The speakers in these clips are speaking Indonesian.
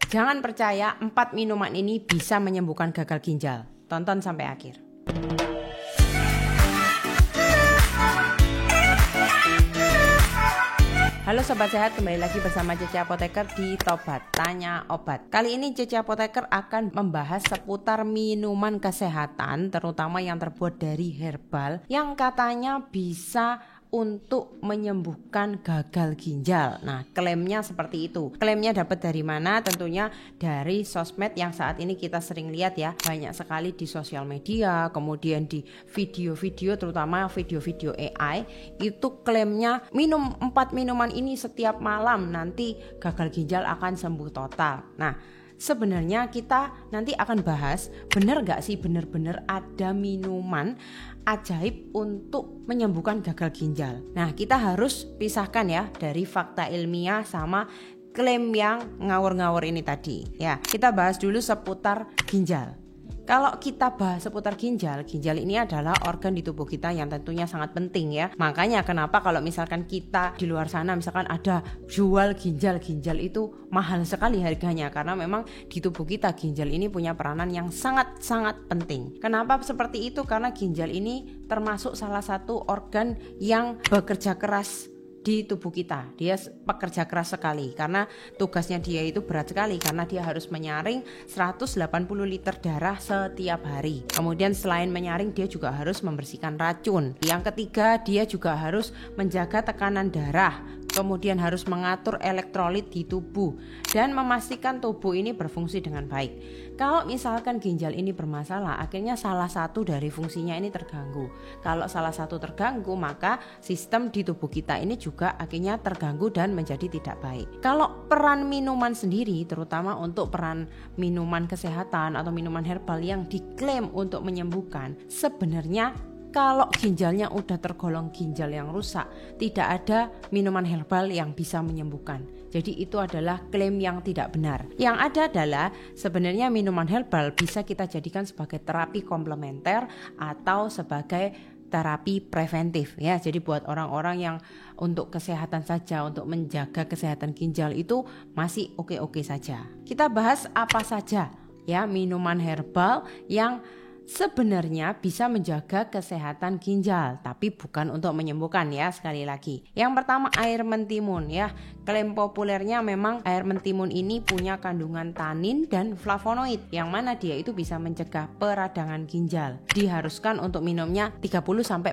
Jangan percaya 4 minuman ini bisa menyembuhkan gagal ginjal. Tonton sampai akhir. Halo Sobat Sehat, kembali lagi bersama Cece Apoteker di Tobat Tanya Obat. Kali ini Cece Apoteker akan membahas seputar minuman kesehatan, terutama yang terbuat dari herbal, yang katanya bisa untuk menyembuhkan gagal ginjal. Nah, klaimnya seperti itu. Klaimnya dapat dari mana? Tentunya dari sosmed yang saat ini kita sering lihat ya. Banyak sekali di sosial media, kemudian di video-video, terutama video-video AI. Itu klaimnya minum 4 minuman ini setiap malam, nanti gagal ginjal akan sembuh total. Nah, sebenarnya kita nanti akan bahas benar gak sih benar-benar ada minuman ajaib untuk menyembuhkan gagal ginjal. Nah, kita harus pisahkan ya dari fakta ilmiah sama klaim yang ngawur-ngawur ini tadi. Ya, kita bahas dulu seputar ginjal. Kalau kita bahas seputar ginjal ini adalah organ di tubuh kita yang tentunya sangat penting ya. Makanya kenapa kalau misalkan kita di luar sana misalkan ada jual ginjal itu mahal sekali harganya, karena memang di tubuh kita ginjal ini punya peranan yang sangat-sangat penting. Kenapa seperti itu? Karena ginjal ini termasuk salah satu organ yang bekerja keras di tubuh kita. Dia pekerja keras sekali karena tugasnya dia itu berat sekali, karena dia harus menyaring 180 liter darah setiap hari. Kemudian selain menyaring, dia juga harus membersihkan racun. Yang ketiga, dia juga harus menjaga tekanan darah, kemudian harus mengatur elektrolit di tubuh dan memastikan tubuh ini berfungsi dengan baik. Kalau misalkan ginjal ini bermasalah, akhirnya salah satu dari fungsinya ini terganggu. Kalau salah satu terganggu, maka sistem di tubuh kita ini juga akhirnya terganggu dan menjadi tidak baik. Kalau peran minuman sendiri, terutama untuk peran minuman kesehatan atau minuman herbal yang diklaim untuk menyembuhkan, sebenarnya kalau ginjalnya udah tergolong ginjal yang rusak, tidak ada minuman herbal yang bisa menyembuhkan. Jadi itu adalah klaim yang tidak benar. Yang ada adalah sebenarnya minuman herbal bisa kita jadikan sebagai terapi komplementer atau sebagai terapi preventif ya. Jadi buat orang-orang yang untuk kesehatan saja, untuk menjaga kesehatan ginjal itu masih oke-oke saja. Kita bahas apa saja ya minuman herbal yang sebenarnya bisa menjaga kesehatan ginjal, tapi bukan untuk menyembuhkan ya, sekali lagi. Yang pertama, air mentimun ya. Klaim populernya memang air mentimun ini punya kandungan tanin dan flavonoid, yang mana dia itu bisa mencegah peradangan ginjal. Diharuskan untuk minumnya 30-45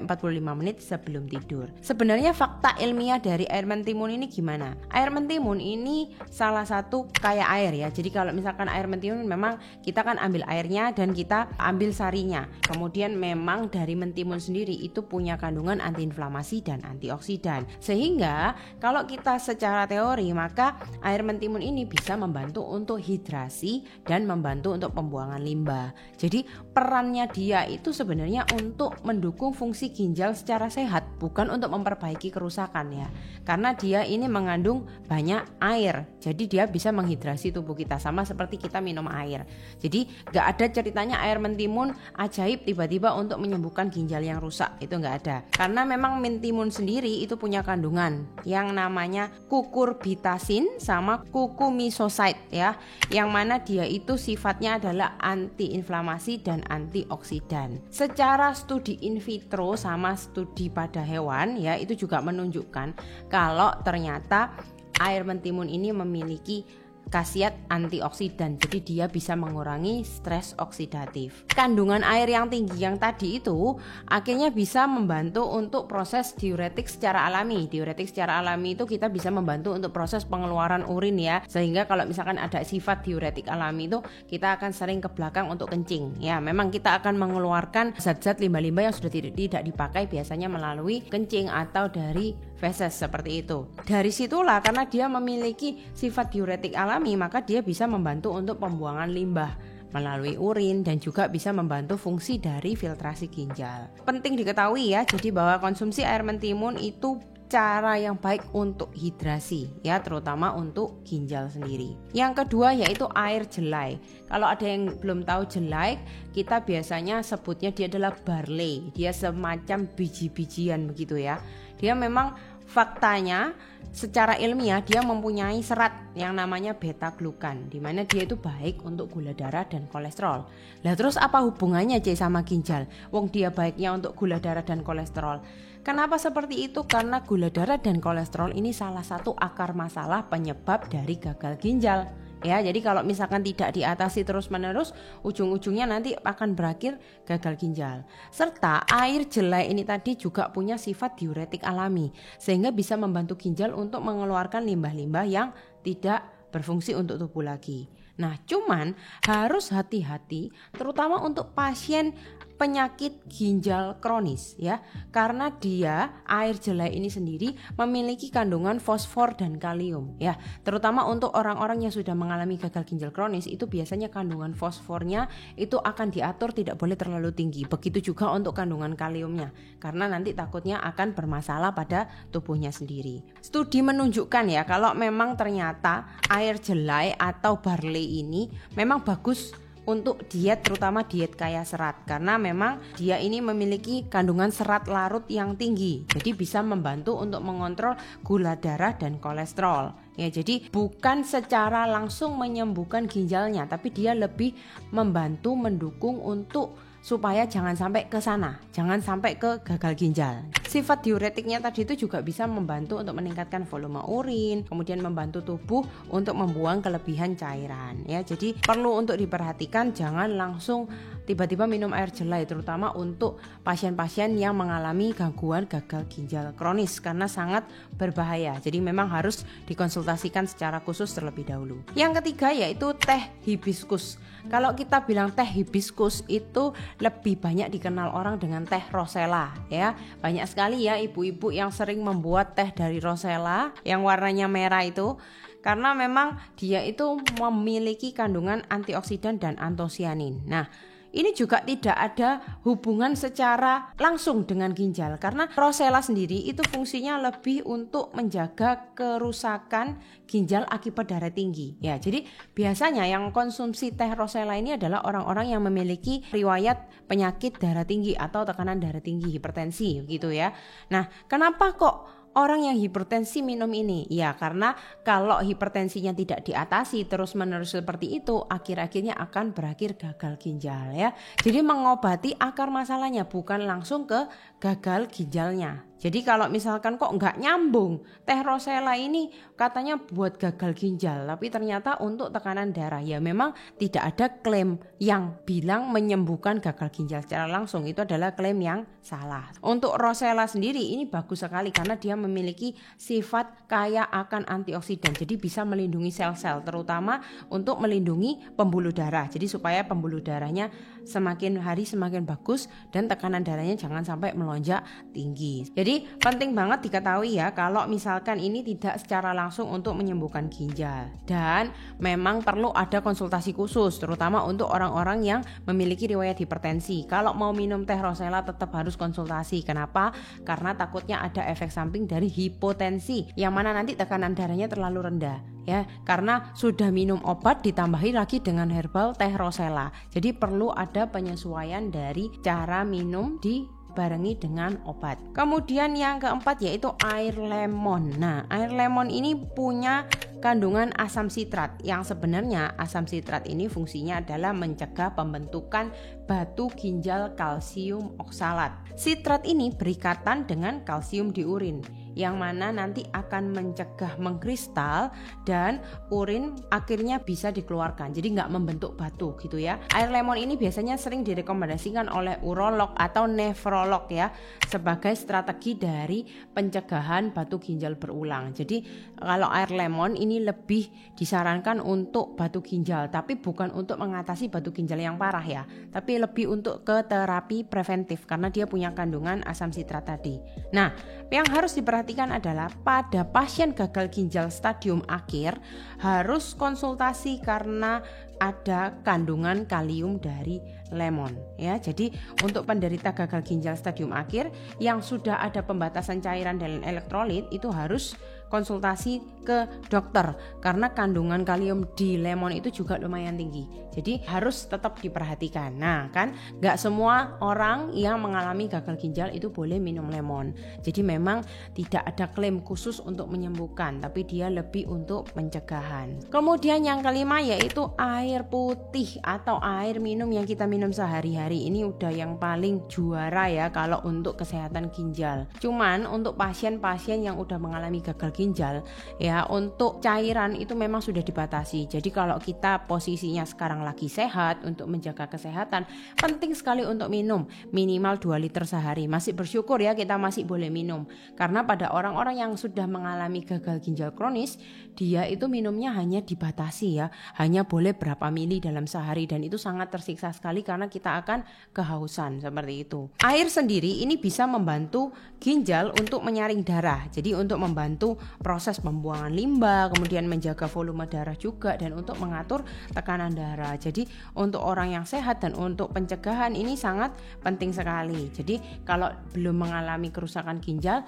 menit sebelum tidur. Sebenarnya fakta ilmiah dari air mentimun ini gimana? Air mentimun ini salah satu kayak air ya. Jadi kalau misalkan air mentimun memang kita kan ambil airnya dan kita ambil sarinya. Kemudian memang dari mentimun sendiri itu punya kandungan antiinflamasi dan antioksidan. Sehingga kalau kita secara teori, maka air mentimun ini bisa membantu untuk hidrasi dan membantu untuk pembuangan limbah. Jadi perannya dia itu sebenarnya untuk mendukung fungsi ginjal secara sehat, bukan untuk memperbaiki kerusakan ya. Karena dia ini mengandung banyak air. Jadi dia bisa menghidrasi tubuh kita, sama seperti kita minum air. Jadi gak ada ceritanya air mentimun ajaib tiba-tiba untuk menyembuhkan ginjal yang rusak, itu nggak ada. Karena memang mentimun sendiri itu punya kandungan yang namanya kukurbitasin sama kukumisoside ya, yang mana dia itu sifatnya adalah antiinflamasi dan antioksidan. Secara studi in vitro sama studi pada hewan ya, itu juga menunjukkan kalau ternyata air mentimun ini memiliki khasiat antioksidan, jadi dia bisa mengurangi stres oksidatif. Kandungan air yang tinggi yang tadi itu akhirnya bisa membantu untuk proses diuretik secara alami. Diuretik secara alami itu kita bisa membantu untuk proses pengeluaran urin ya, sehingga kalau misalkan ada sifat diuretik alami itu kita akan sering ke belakang untuk kencing ya. Memang kita akan mengeluarkan zat-zat limbah-limbah yang sudah tidak dipakai, biasanya melalui kencing atau dari feses seperti itu. Dari situlah, karena dia memiliki sifat diuretik alami, maka dia bisa membantu untuk pembuangan limbah melalui urin dan juga bisa membantu fungsi dari filtrasi ginjal. Penting diketahui ya, jadi bahwa konsumsi air mentimun itu cara yang baik untuk hidrasi ya, terutama untuk ginjal sendiri. Yang kedua yaitu air jelai. Kalau ada yang belum tahu jelai, kita biasanya sebutnya dia adalah barley. Dia semacam biji-bijian begitu ya. Dia memang faktanya secara ilmiah dia mempunyai serat yang namanya beta-glukan, di mana dia itu baik untuk gula darah dan kolesterol. Lah terus apa hubungannya C sama ginjal? Wong dia baiknya untuk gula darah dan kolesterol. Kenapa seperti itu? Karena gula darah dan kolesterol ini salah satu akar masalah penyebab dari gagal ginjal. Ya, jadi kalau misalkan tidak diatasi terus-menerus, ujung-ujungnya nanti akan berakhir gagal ginjal. Serta air jelai ini tadi juga punya sifat diuretik alami, sehingga bisa membantu ginjal untuk mengeluarkan limbah-limbah yang tidak berfungsi untuk tubuh lagi. Nah, cuman harus hati-hati terutama untuk pasien penyakit ginjal kronis ya, karena dia air jelai ini sendiri memiliki kandungan fosfor dan kalium ya. Terutama untuk orang-orang yang sudah mengalami gagal ginjal kronis itu biasanya kandungan fosfornya itu akan diatur tidak boleh terlalu tinggi. Begitu juga untuk kandungan kaliumnya, karena nanti takutnya akan bermasalah pada tubuhnya sendiri. Studi menunjukkan ya kalau memang ternyata air jelai atau barley ini memang bagus untuk diet, terutama diet kaya serat, karena memang dia ini memiliki kandungan serat larut yang tinggi, jadi bisa membantu untuk mengontrol gula darah dan kolesterol ya. Jadi bukan secara langsung menyembuhkan ginjalnya, tapi dia lebih membantu mendukung untuk supaya jangan sampai ke sana, jangan sampai ke gagal ginjal. Sifat diuretiknya tadi itu juga bisa membantu untuk meningkatkan volume urin, kemudian membantu tubuh untuk membuang kelebihan cairan ya. Jadi perlu untuk diperhatikan, jangan langsung tiba-tiba minum air jelai, terutama untuk pasien-pasien yang mengalami gangguan gagal ginjal kronis, karena sangat berbahaya. Jadi memang harus dikonsultasikan secara khusus terlebih dahulu. Yang ketiga yaitu teh hibiskus. Kalau kita bilang teh hibiskus itu lebih banyak dikenal orang dengan teh rosella ya. Banyak sekali ya ibu-ibu yang sering membuat teh dari rosella yang warnanya merah itu, karena memang dia itu memiliki kandungan antioksidan dan antosianin. Nah, ini juga tidak ada hubungan secara langsung dengan ginjal, karena rosella sendiri itu fungsinya lebih untuk menjaga kerusakan ginjal akibat darah tinggi ya. Jadi biasanya yang konsumsi teh rosella ini adalah orang-orang yang memiliki riwayat penyakit darah tinggi atau tekanan darah tinggi, hipertensi gitu ya. Nah, kenapa kok orang yang hipertensi minum ini? Ya karena kalau hipertensinya tidak diatasi terus-menerus seperti itu, akhir-akhirnya akan berakhir gagal ginjal ya. Jadi mengobati akar masalahnya, bukan langsung ke gagal ginjalnya. Jadi kalau misalkan kok nggak nyambung, teh rosella ini katanya buat gagal ginjal, tapi ternyata untuk tekanan darah, ya memang tidak ada klaim yang bilang menyembuhkan gagal ginjal secara langsung. Itu adalah klaim yang salah. Untuk rosella sendiri ini bagus sekali karena dia memiliki sifat kaya akan antioksidan, jadi bisa melindungi sel-sel, terutama untuk melindungi pembuluh darah. Jadi supaya pembuluh darahnya semakin hari semakin bagus dan tekanan darahnya jangan sampai melonjak tinggi. Jadi penting banget diketahui ya kalau misalkan ini tidak secara langsung untuk menyembuhkan ginjal, dan memang perlu ada konsultasi khusus terutama untuk orang-orang yang memiliki riwayat hipertensi. Kalau mau minum teh rosella tetap harus konsultasi. Kenapa? Karena takutnya ada efek samping dari hipotensi yang mana nanti tekanan darahnya terlalu rendah ya, karena sudah minum obat ditambahi lagi dengan herbal teh rosella. Jadi perlu ada penyesuaian dari cara minum dibarengi dengan obat. Kemudian yang keempat yaitu air lemon. Nah, air lemon ini punya kandungan asam sitrat, yang sebenarnya asam sitrat ini fungsinya adalah mencegah pembentukan batu ginjal kalsium oksalat. Sitrat ini berikatan dengan kalsium di urin, yang mana nanti akan mencegah mengkristal dan urin akhirnya bisa dikeluarkan, jadi nggak membentuk batu gitu ya. Air lemon ini biasanya sering direkomendasikan oleh urolog atau nefrolog ya, sebagai strategi dari pencegahan batu ginjal berulang. Jadi kalau air lemon ini lebih disarankan untuk batu ginjal, tapi bukan untuk mengatasi batu ginjal yang parah ya, tapi lebih untuk ke terapi preventif karena dia punya kandungan asam sitrat tadi. Nah, yang harus diperhatikan adalah pada pasien gagal ginjal stadium akhir harus konsultasi karena ada kandungan kalium dari lemon ya. Jadi untuk penderita gagal ginjal stadium akhir yang sudah ada pembatasan cairan dan elektrolit itu harus konsultasi ke dokter karena kandungan kalium di lemon itu juga lumayan tinggi. Jadi harus tetap diperhatikan. Nah kan nggak semua orang yang mengalami gagal ginjal itu boleh minum lemon. Jadi memang tidak ada klaim khusus untuk menyembuhkan, tapi dia lebih untuk pencegahan. Kemudian yang kelima yaitu air putih atau air minum yang kita minum sehari-hari. Ini udah yang paling juara ya kalau untuk kesehatan ginjal. Cuman untuk pasien-pasien yang udah mengalami gagal ginjal ya, untuk cairan itu memang sudah dibatasi. Jadi kalau kita posisinya sekarang lagi sehat, untuk menjaga kesehatan penting sekali untuk minum minimal 2 liter sehari. Masih bersyukur ya kita masih boleh minum, karena pada orang-orang yang sudah mengalami gagal ginjal kronis, dia itu minumnya hanya dibatasi ya, hanya boleh berapa mili dalam sehari, dan itu sangat tersiksa sekali karena kita akan kehausan seperti itu. Air sendiri ini bisa membantu ginjal untuk menyaring darah, jadi untuk membantu proses pembuangan limbah, kemudian menjaga volume darah juga, dan untuk mengatur tekanan darah. Jadi untuk orang yang sehat dan untuk pencegahan ini sangat penting sekali. Jadi kalau belum mengalami kerusakan ginjal,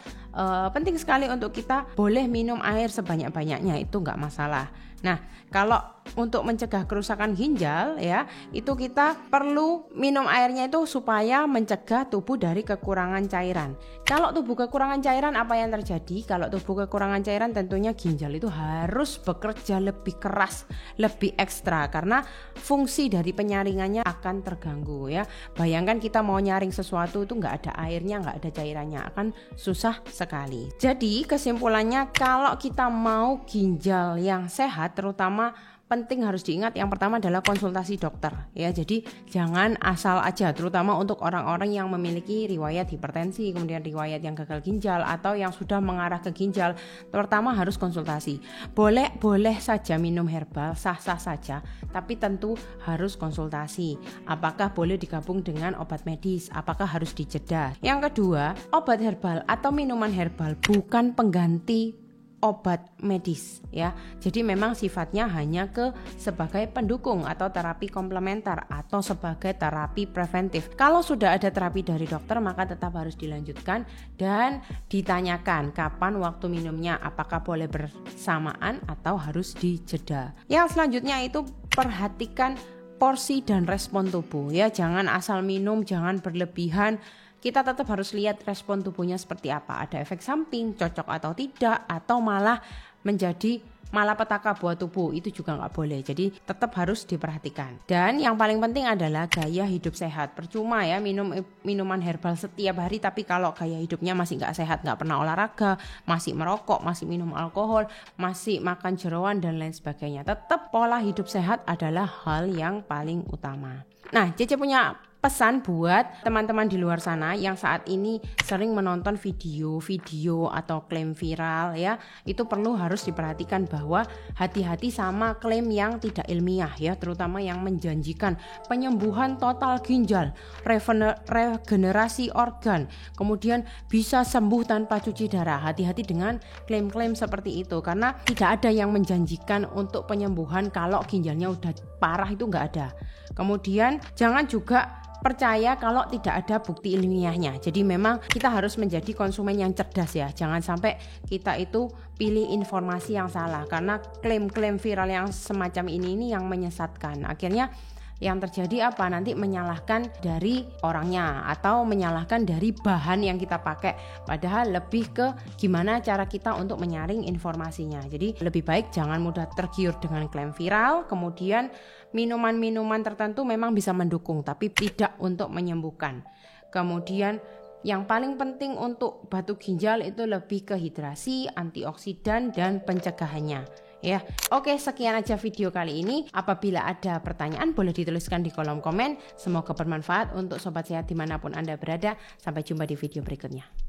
penting sekali untuk kita boleh minum air sebanyak-banyaknya, itu nggak masalah. Nah, kalau untuk mencegah kerusakan ginjal ya, itu kita perlu minum airnya itu supaya mencegah tubuh dari kekurangan cairan. Kalau tubuh kekurangan cairan, apa yang terjadi? Kalau tubuh kekurangan cairan, tentunya ginjal itu harus bekerja lebih keras, lebih ekstra, karena fungsi dari penyaringannya akan terganggu ya. Bayangkan kita mau nyaring sesuatu itu nggak ada airnya, nggak ada cairannya, akan susah sekali. Jadi kesimpulannya, kalau kita mau ginjal yang sehat, terutama penting harus diingat yang pertama adalah konsultasi dokter ya. Jadi jangan asal aja, terutama untuk orang-orang yang memiliki riwayat hipertensi, kemudian riwayat yang gagal ginjal atau yang sudah mengarah ke ginjal, pertama harus konsultasi. Boleh saja minum herbal, sah-sah saja, tapi tentu harus konsultasi. Apakah boleh digabung dengan obat medis? Apakah harus dijeda? Yang kedua, obat herbal atau minuman herbal bukan pengganti obat medis ya. Jadi memang sifatnya hanya sebagai pendukung atau terapi komplementer atau sebagai terapi preventif. Kalau sudah ada terapi dari dokter, maka tetap harus dilanjutkan dan ditanyakan kapan waktu minumnya, apakah boleh bersamaan atau harus dijeda. Yang selanjutnya itu perhatikan porsi dan respon tubuh ya. Jangan asal minum, jangan berlebihan. Kita tetap harus lihat respon tubuhnya seperti apa, ada efek samping, cocok atau tidak, atau malah menjadi malapetaka buat tubuh, itu juga nggak boleh. Jadi tetap harus diperhatikan. Dan yang paling penting adalah gaya hidup sehat. Percuma ya minum minuman herbal setiap hari, tapi kalau gaya hidupnya masih nggak sehat, nggak pernah olahraga, masih merokok, masih minum alkohol, masih makan jeroan dan lain sebagainya, tetap pola hidup sehat adalah hal yang paling utama. Nah, Cece punya pesan buat teman-teman di luar sana yang saat ini sering menonton video-video atau klaim viral ya. Itu perlu harus diperhatikan bahwa hati-hati sama klaim yang tidak ilmiah ya, terutama yang menjanjikan penyembuhan total ginjal, regenerasi organ, kemudian bisa sembuh tanpa cuci darah. Hati-hati dengan klaim-klaim seperti itu, karena tidak ada yang menjanjikan untuk penyembuhan kalau ginjalnya udah parah, itu nggak ada. Kemudian jangan juga percaya kalau tidak ada bukti ilmiahnya. Jadi memang kita harus menjadi konsumen yang cerdas ya. Jangan sampai kita itu pilih informasi yang salah, karena klaim-klaim viral yang semacam ini yang menyesatkan. Akhirnya yang terjadi apa? Nanti menyalahkan dari orangnya atau menyalahkan dari bahan yang kita pakai, padahal lebih ke gimana cara kita untuk menyaring informasinya. Jadi lebih baik jangan mudah tergiur dengan klaim viral. Kemudian minuman-minuman tertentu memang bisa mendukung, tapi tidak untuk menyembuhkan. Kemudian yang paling penting untuk batu ginjal itu lebih ke hidrasi, antioksidan, dan pencegahannya ya. Oke, sekian aja video kali ini. Apabila ada pertanyaan boleh dituliskan di kolom komen. Semoga bermanfaat untuk sobat sehat dimanapun Anda berada. Sampai jumpa di video berikutnya.